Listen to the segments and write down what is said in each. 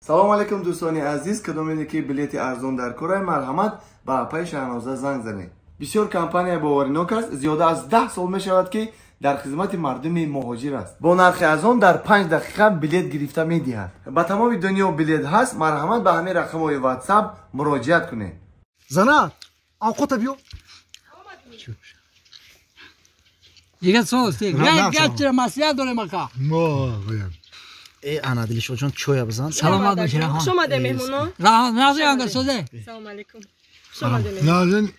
سلام علیکم دوستان عزیز. کدومی که بلیت ارزان در کره مرحمت با پای شهنازه زنگ زنید. بسیار کمپانی باورناک است. زیاده از 10 سال می شود که در خدمت مردم مهاجر است. با نرخ ارزان در 5 دقیقه بلیت گرفته می دهد. با تمام دنیا بلیت هست. مرحمت به همین رقم های واتساپ مراجعت کنید. زنا اوقات بیو دیگه سوست گچ مسئله داره مکا ای انا دلش جان چویا بزن. سلامت باشی رحمان. خوش اومده مهمونا. رحمان نازی انگار سوزه. سلام علیکم. خوش اومده مهمونا. نازن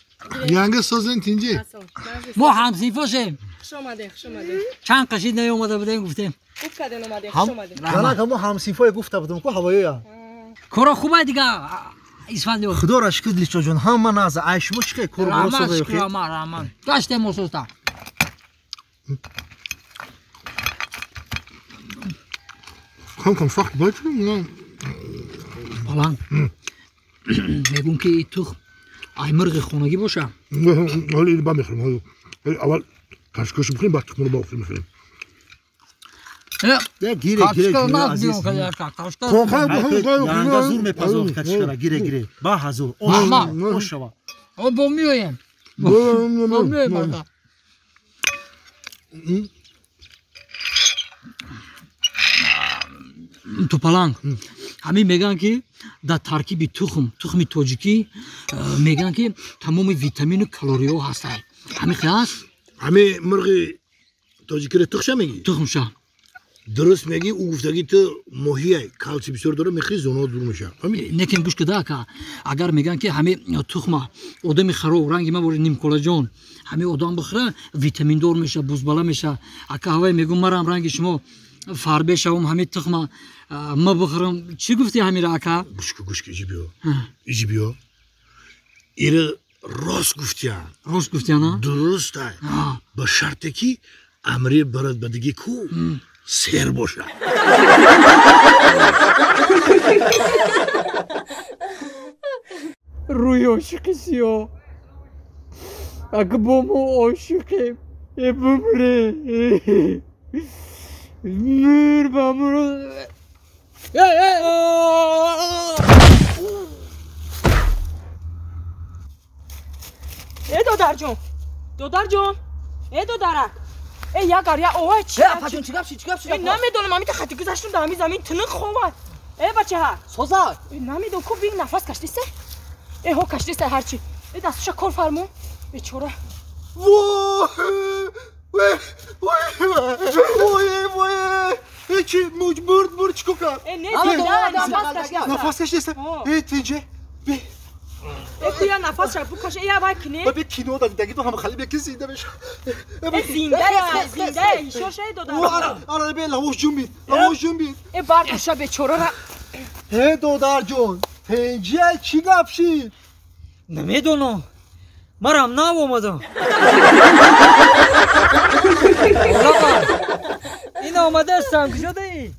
یانگ سوزن تینجی. ما همسیفوشیم. خوش اومده خوش اومده. چند قشید نیومده بودیم گفتیم. خوب کردین اومده خوش اومده. زنا کمو همسیفای گفته بودم کو هوایی کورا خوبه دیگه. اسفندیو. خدا را شکر دلش جان هم ناز عایش مشکه کور رحمان برسو شکر رحمان. داشته موسوستا. کم فقط باید بالان میگم که تو ای مرغ خونگی باشه. ولی با میخوریم. اول کاشکش بخوریم بعد تخمون با آخر میخوریم. ده گیره عزیز. یانگ زور میپذیر کچکرا گیره با حضور اوشوا او بومیویم. بومیویم. تو پلنگ همین میگن که در ترکیب تخم تاجیکی میگن که تمام ویتامین و کالری ها هستن. همین خلاص همه مرغ تاجیکی رو تخشه میگی؟ تخمشه. درست میگی. او گفتگی تو ماهیه کالسی بسیار داره میخوری زونا دور میشه. لیکن گوش کده که اگر میگن که همه تخم آدم خراب رنگ ما بوده نیم کلاژن همه آدم بخوره ویتامین دار میشه بوزبالا میشه. اگه هوای میگم مرام رنگ شما فاربه شوم همه تخم ما بخورم چی گفتی همین را که گوش ایجی بیا ایره راست گفتی نه درسته با شرطی که امری برات بدگی کو سیر باشه. روی عاشقی سیا اگه با ما عاشقیم بمره میر بمره. ای دودر جون ای دودرک ای یا گاریا اوه چی پاجون چیکار ای نمیدونم من خطی گذاشتم در همین زمین تنق خوابم. ای بچه ها سوزا نمیدونم کو بین نفس کشیسته ای هو کشیسته هرچی ای دستش کار فرمون ای چورا وای چی مجبور چیکو کرد ای نه نفس کشیسته ای تینجه ای کویا نفس شد بکشه ای اول کنی بابا کینو دادی تو هم خالی بکی زنده بشه زنده شوشه دودر آره به لوش جون بید ای بارکشا به چورا ای دودر جون تینجه چی گفتی نمیدونم مرام نام اومدم. این آمده سنگ شده ای